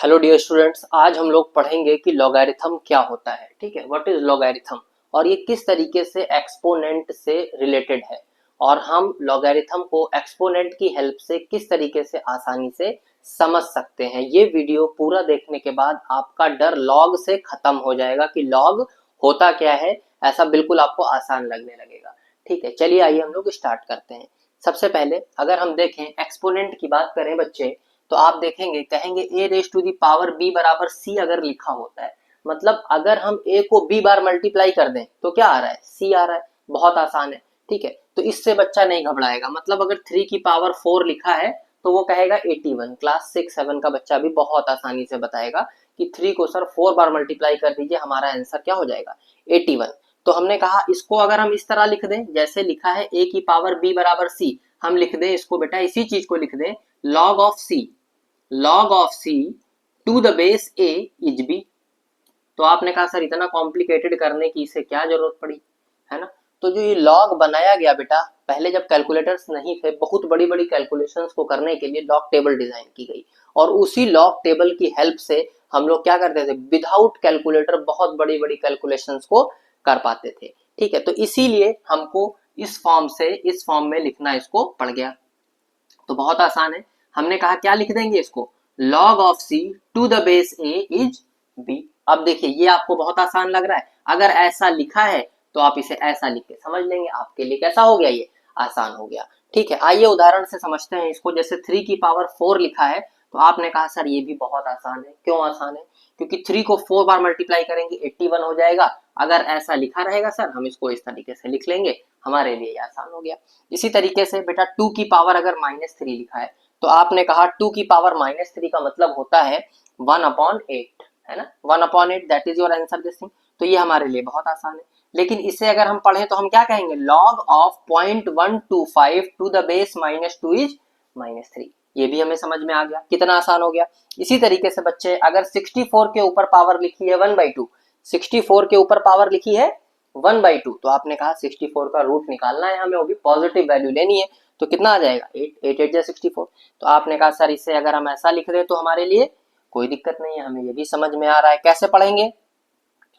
Hello dear students, आज हम लोग पढ़ेंगे कि लॉगरिथम क्या होता है। ठीक है, व्हाट इज लॉगरिथम और ये किस तरीके से एक्सपोनेंट से रिलेटेड है और हम लॉगरिथम को एक्सपोनेंट की हेल्प से किस तरीके से आसानी से समझ सकते हैं। ये वीडियो पूरा देखने के बाद आपका डर लॉग से खत्म हो जाएगा कि लॉग होता क्या है, ऐसा बिल्कुल आपको आसान लगने लगेगा। ठीक है, चलिए आइए हम लोग स्टार्ट करते हैं। सबसे पहले अगर हम देखें एक्सपोनेंट की बात करें बच्चे, तो आप देखेंगे कहेंगे a raise to the power b बराबर c अगर लिखा होता है, मतलब अगर हम a को b बार मल्टीप्लाई कर दें तो क्या आ रहा है, c आ रहा है। बहुत आसान है। ठीक है, तो इससे बच्चा नहीं घबराएगा। मतलब अगर 3 की पावर 4 लिखा है तो वो कहेगा 81। क्लास 6-7 का बच्चा भी बहुत आसानी से बताएगा कि 3 को सर 4 बार मल्टीप्लाई कर दीजिए, हमारा आंसर क्या हो जाएगा, 81। तो हमने कहा इसको अगर हम इस तरह लिख दें, जैसे लिखा है a की पावर b बराबर c, हम लिख दें इसको बेटा, इसी चीज को लिख दें log of c to the base a is b। तो आपने कहा सर इतना कॉम्प्लिकेटेड करने की इसे क्या जरूरत पड़ी, है ना। तो जो ये लॉग बनाया गया बेटा, पहले जब कैलकुलेटर्स नहीं थे, बहुत बड़ी बड़ी कैलकुलेशंस को करने के लिए लॉग टेबल डिजाइन की गई और उसी लॉग टेबल की हेल्प से हम लोग क्या करते थे, विदाउट कैलकुलेटर बहुत बड़ी बड़ी कैलकुलेशंस को कर पाते थे। ठीक है, तो इसीलिए हमको इस फॉर्म में लिखना इसको पड़ गया। तो बहुत आसान है। हमने कहा क्या लिख देंगे इसको, log of c to the base a is b। अब देखिए ये आपको बहुत आसान लग रहा है, अगर ऐसा लिखा है तो आप इसे ऐसा लिख के समझ लेंगे, आपके लिए कैसा हो गया, ये आसान हो गया। ठीक है, आइए उदाहरण से समझते हैं इसको। जैसे 3 की पावर 4 लिखा है तो आपने कहा सर ये भी बहुत आसान है। क्यों आसान है, क्योंकि 3 को 4 बार मल्टीप्लाई करेंगे 81 हो जाएगा। अगर ऐसा लिखा रहेगा सर, हम इसको इस तरीके से लिख लेंगे, हमारे लिए आसान हो गया। इसी तरीके से बेटा 2 की पावर अगर -3 लिखा है तो आपने कहा 2 की पावर -3 का मतलब होता है 1/8, है ना, 1/8, that is your answer this thing. तो ये हमारे लिए बहुत आसान है। लेकिन इसे अगर हम पढ़ें तो हम क्या कहेंगे, log of 0.125 to the base -2 is -3। ये भी हमें समझ में आ गया, कितना आसान हो गया। इसी तरीके से बच्चे अगर 64 के ऊपर पावर लिखी है 1/2, 64 के ऊपर पावर लिखी है 1/2, तो आपने कहा 64 का रूट निकालना है हमें, वो भी पॉजिटिव वैल्यू लेनी है। तो कितना आ जाएगा, 8 8 64। तो आपने कहा सर इसे अगर हम ऐसा लिख दें तो हमारे लिए कोई दिक्कत नहीं है, हमें ये भी समझ में आ रहा है। कैसे पढ़ेंगे,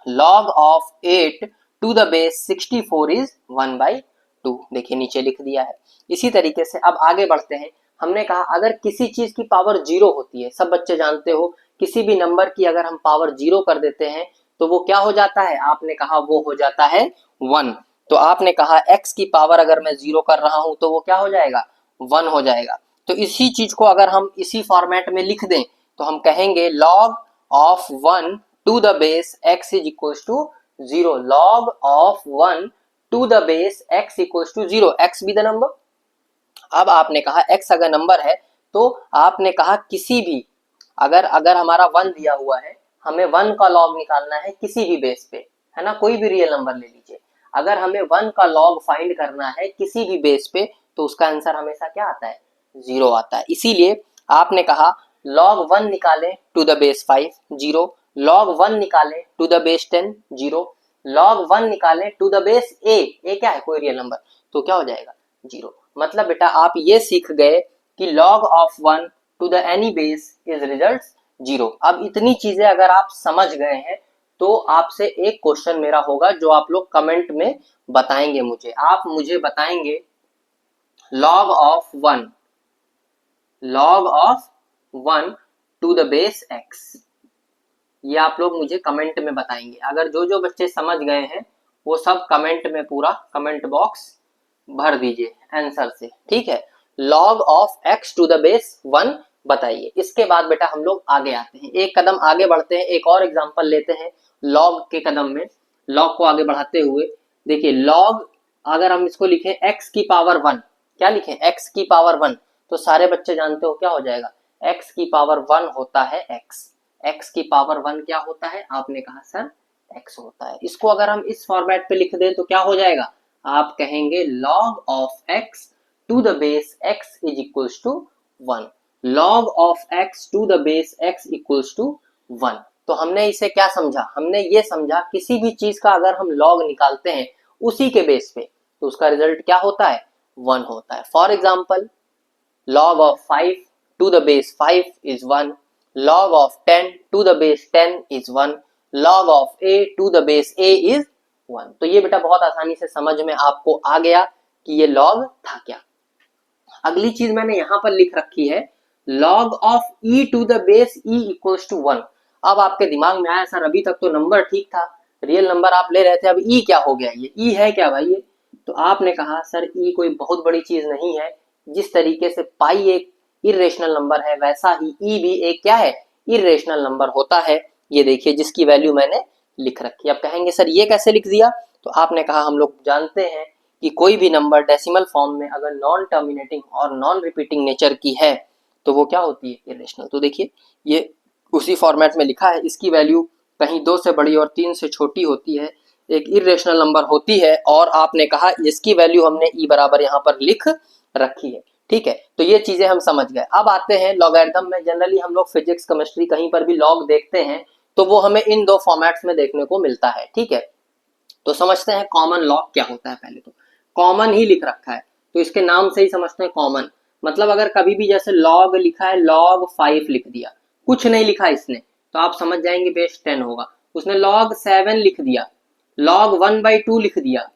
log of 8 to the base 64 is 1/2। देखिए नीचे लिख दिया है। इसी तरीके से अब आगे बढ़ते हैं। हमने कहा अगर किसी चीज की पावर 0 होती है, सब बच्चे जानते हो, किसी भी नंबर की अगर हम पावर 0 कर देते हैं तो वो क्या हो जाता है, आपने कहा वो हो जाता है 1। तो आपने कहा x की पावर अगर मैं 0 कर रहा हूं तो वो क्या हो जाएगा, 1 हो जाएगा। तो इसी चीज को अगर हम इसी फॉर्मेट में लिख दें तो हम कहेंगे log of 1 to the base x is equal to 0। log of 1 to the base x equal to 0, x be the number. अब आपने कहा x अगर नंबर है तो आपने कहा किसी भी, अगर अगर हमारा 1 दिया हुआ है, हमें 1 का लॉग निकालना है किसी भी बेस पे, है ना, कोई भी रियल नंबर ले लीजिए। अगर हमें 1 का लॉग फाइंड करना है किसी भी बेस पे तो उसका आंसर हमेशा क्या आता है, 0 आता है। इसीलिए आपने कहा log 1 निकालें टू द बेस 5, 0। log 1 निकालें टू द बेस 10, 0। log 1 निकालें टू द बेस a क्या है, कोई रियल नंबर, तो क्या हो जाएगा, 0। मतलब बेटा आप ये सीख गए कि log of 1 to the any base is result 0। अब इतनी चीजें अगर आप समझ गए हैं तो आपसे एक क्वेश्चन मेरा होगा जो आप लोग कमेंट में बताएंगे मुझे। आप मुझे बताएंगे log of 1 to the base x, ये आप लोग मुझे कमेंट में बताएंगे। अगर जो जो बच्चे समझ गए हैं वो सब कमेंट में पूरा कमेंट बॉक्स भर दीजिए आंसर से, ठीक है। log of x to the base 1 बताइए। इसके बाद बेटा हम लोग आगे आते हैं, एक कदम आगे बढ़ते हैं, एक और एग्जांपल लेते हैं log के कदम में। log को आगे बढ़ाते हुए देखिए, log अगर हम इसको लिखें x की पावर 1, क्या लिखें, x की पावर 1, तो सारे बच्चे जानते हो क्या हो जाएगा, x की पावर 1 होता है x की पावर 1 क्या होता है, आपने कहा सर x होता है। इसको अगर हम इस फॉर्मेट पे लिख दें तो क्या हो जाएगा, आप कहेंगे log of x to the base x is equals to 1। log of x to the base x equals to 1। तो हमने इसे क्या समझा, हमने ये समझा किसी भी चीज का अगर हम log निकालते हैं उसी के बेस पे तो उसका रिजल्ट क्या होता है, 1 होता है। For example log of 5 to the base 5 is 1। log of 10 to the base 10 is 1, log of a to the base a is 1। तो ये बेटा बहुत आसानी से समझ में आपको आ गया कि ये log था क्या। अगली चीज मैंने यहां पर लिख रखी है log of e to the base e equals to 1। अब आपके दिमाग में आया सर अभी तक तो नंबर ठीक था, रियल नंबर आप ले रहे थे, अब e क्या हो गया, ये e है क्या भाई ये? तो आपने कहा सर e कोई बहुत बड़ी चीज नहीं है, जिस तरीके से पाई एक इरेशनल नंबर है वैसा ही e भी एक क्या है, इरेशनल नंबर होता है। ये देखिए जिसकी वैल्यू मैंने लिख रखी है। अब कहेंगे सर ये कैसे लिख दिया, तो आपने कहा हम लोग जानते हैं कि कोई भी नंबर डेसिमल फॉर्म में अगर नॉन टर्मिनेटिंग और नॉन रिपीटिंग नेचर की है तो वो क्या होती है, इरेशनल। तो देखिए ये उसी फॉर्मेट में लिखा है, इसकी वैल्यू कहीं 2 से बड़ी और 3 से छोटी होती है, एक इरेशनल नंबर होती है, और आपने कहा इसकी वैल्यू हमने e बराबर यहाँ पर लिख रखी है। ठीक है, तो ये चीजें हम समझ गए। अब आते हैं लॉगरिथम में। जनरली हम लोग फिजिक्स केमिस्ट्री कहीं पर भी लॉग देखते हैं तो वो हमें इन दो फॉर्मेट्स में देखने को मिलता है। ठीक है, तो समझते हैं कॉमन लॉग क्या होता है। पहले तो कॉमन ही लिख रखा है तो इसके नाम से ही समझते हैं कॉमन, मतलब अगर कभी भी जैसे लॉग लिखा है log 5 लिख दिया, कुछ नहीं लिखा इसने, तो आप समझ जाएंगे बेस 10 होगा। उसने log 7 लिख दिया, log 1/2 लिख दिया,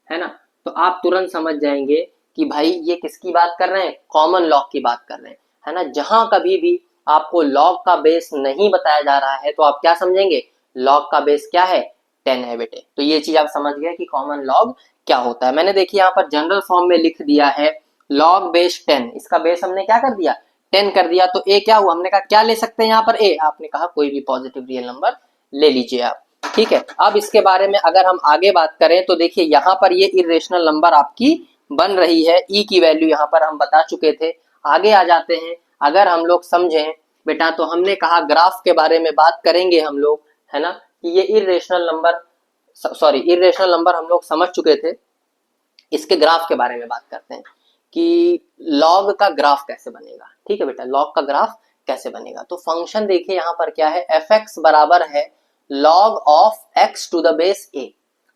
है ना, तो आप तुरंत समझ जाएंगे कि भाई ये किसकी बात कर रहे हैं, कॉमन लॉग की बात कर रहे हैं, है ना। जहां कभी भी आपको लॉग का बेस नहीं बताया जा रहा है तो आप क्या समझेंगे, लॉग का बेस क्या है, 10 है बेटे। तो ये चीज आप समझ गए कि कॉमन लॉग क्या होता है। मैंने देखिए यहाँ पर जनरल फॉर्म में लिख दिया है log बेस 10, इसका बेस हमने क्या कर दिया, 10 कर दिया। तो a क्या हुआ, हमने कहा क्या ले सकते हैं यहाँ पर a, आपने कहा कोई भी पॉजिटिव रियल नंबर ले लीजिए आप। ठीक है, अब इसके बारे में अगर हम आगे बात करें तो देखिए यहाँ पर ये इरेशनल नंबर आपकी बन रही है, e की वैल्यू यहाँ पर हम बता चुके थे। आगे आ जाते हैं, अगर हम लोग समझें बेटा तो हमने कहा ग्राफ के बारे में बात करेंगे हम लोग, है ना, कि ये इरेशनल नंबर हम लोग समझ चुके थे। इसके ग्राफ के बारे में बात करते हैं कि लॉग का ग्राफ कैसे बनेगा। ठीक है बेटा, लॉग का ग्राफ कैसे बनेगा, तो फंक्शन देखिए यहाँ पर क्या है, fx बराबर है log of x to the base a।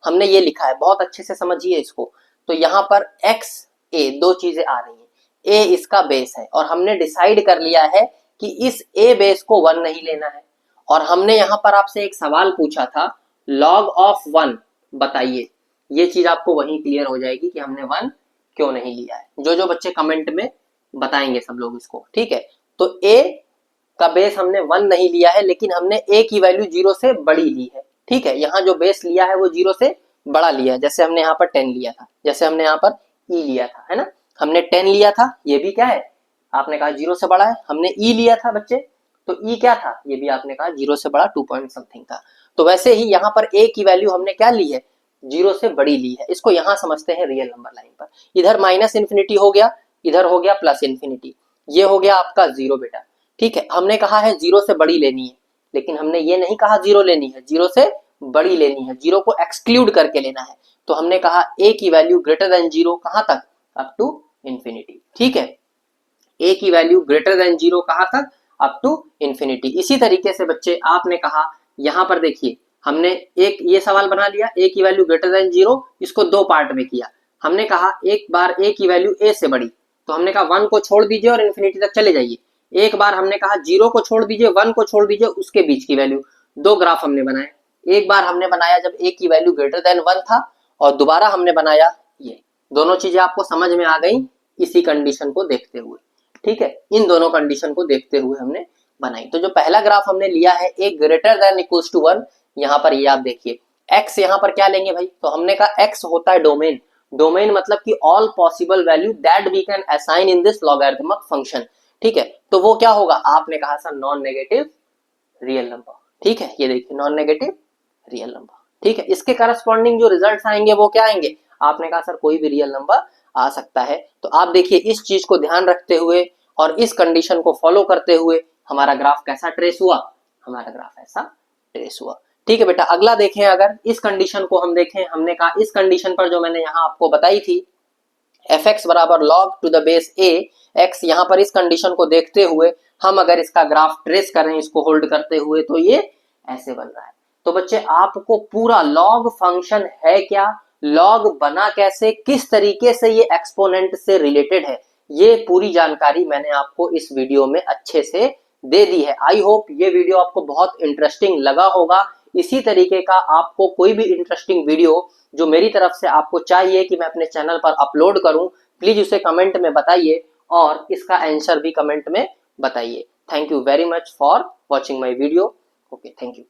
हमने ये लिखा है, बहुत अच्छे से समझिए इसको। तो यहाँ पर x a दो चीजें आ रही हैं, a इसका बेस है और हमने डिसाइड कर लिया है कि इस a बेस को 1 नहीं लेना है। और हमने यहाँ पर आपसे एक सवाल पूछा था log ऑफ 1 बताइए, ये चीज आपको वहीं क्लियर हो जाएगी कि हमने 1 क्यों नहीं लिया है। जो जो बच्चे कमेंट में बताएंगे सब लोग इसको। ठीक है, तो a का बेस हमने 1 नहीं लिया है, लेकिन हमने a की वैल्यू 0 से बड़ी ली है। ठीक है, यहाँ जो बेस लिया है वो 0 से बड़ा लिया है, जैसे हमने यहाँ पर 10 लिया था, जैसे हमने यहाँ पर e लिया था, है ना, हमने 10 लिया था, ये भी क्या है, आपने कहा 0 से बड़ा है। हमने e लिया था बच्चे, तो e क्या था, ये भी आपने कहा 0 से बड़ा 2 पॉइंट समथिंग था। तो वैसे ही यहाँ पर a की वैल्यू हमने क्या ली है, 0 से बड़ी ली है। इसको यहां समझते हैं रियल नंबर लाइन पर। इधर माइनस इन्फिनिटी हो गया, इधर हो गया प्लस इन्फिनिटी, ये हो गया आपका 0 बेटा। ठीक है, हमने कहा है 0 से बड़ी लेनी है, लेकिन हमने ये नहीं कहा 0 लेनी है, 0 से बड़ी लेनी है, 0 को एक्सक्लूड करके लेना है। तो हमने कहा a की वैल्यू ग्रेटर देन 0 कहां तक, अप टू इन्फिनिटी। ठीक है, a की वैल्यू ग्रेटर देन 0 कहां तक, अप टू इन्फिनिटी। इसी तरीके से बच्चे आपने कहा यहां पर देखिए, हमने एक ये सवाल बना लिया, a की वैल्यू ग्रेटर देन 0, इसको दो पार्ट में किया। हमने कहा एक बार a की वैल्यू a से बड़ी, तो हमने कहा 1 को छोड़ दीजिए और इन्फिनिटी तक चले जाइए। एक बार हमने कहा 0 को छोड़ दीजिए, 1 को छोड़ दीजिए, उसके बीच की वैल्यू। दो ग्राफ हमने बनाए, एक बार हमने बनाया जब a की वैल्यू ग्रेटर देन 1 था, और दोबारा हमने बनाया ये। दोनों चीजें आपको समझ में आ गई इसी कंडीशन को देखते हुए। ठीक है, इन दोनों कंडीशन को देखते हुए हमने बनाई। तो जो पहला ग्राफ हमने लिया है a greater than equals to 1, यहाँ पर ये आप देखिए x यहाँ पर क्या लेंगे भाई, तो हमने कहा x होता है डोमेन। डोमेन मतलब कि all possible value that we can assign in this logarithmic function. ठीक है, तो वो क्या होगा, आपने कहा sir non negative real number. ठीक है, ये देखिए नॉन नेगेटिव रियल नंबर। ठीक है, इसके करस्पॉन्डिंग जो रिजल्ट्स आएंगे वो क्या आएंगे, आपने कहा सर कोई भी रियल नंबर आ सकता है। तो आप देखिए इस चीज को ध्यान रखते हुए और इस कंडीशन को फॉलो करते हुए हमारा ग्राफ कैसा ट्रेस हुआ, हमारा ग्राफ ऐसा ट्रेस हुआ। ठीक है बेटा, अगला देखें, अगर इस कंडीशन को हम देखें, हमने कहा इस कंडीशन पर जो मैंने यहाँ आपको बताई थी fx बराबर log to the base a x, यहाँ पर इस कंडीशन को देखते हुए हम अगर इसका ग्राफ ट्रेस करें इसको होल्ड करते हुए, तो ये ऐसे बन रहा है। तो बच्चे आपको पूरा लॉग फंक्शन है क्या, लॉग बना कैसे, किस तरीके से ये एक्सपोनेंट से रिलेटेड है, ये पूरी जानकारी मैंने आपको इस वीडियो में अच्छे से दे दी है। आई होप ये वीडियो आपको बहुत इंटरेस्टिंग लगा होगा। इसी तरीके का आपको कोई भी इंटरेस्टिंग वीडियो जो मेरी तरफ से आपको चाहिए कि मैं अपने चैनल पर अपलोड करूं, प्लीज उसे कमेंट में बताइए और इसका आंसर भी कमेंट में बताइए। Thank you very much for watching my video. Okay, thank you.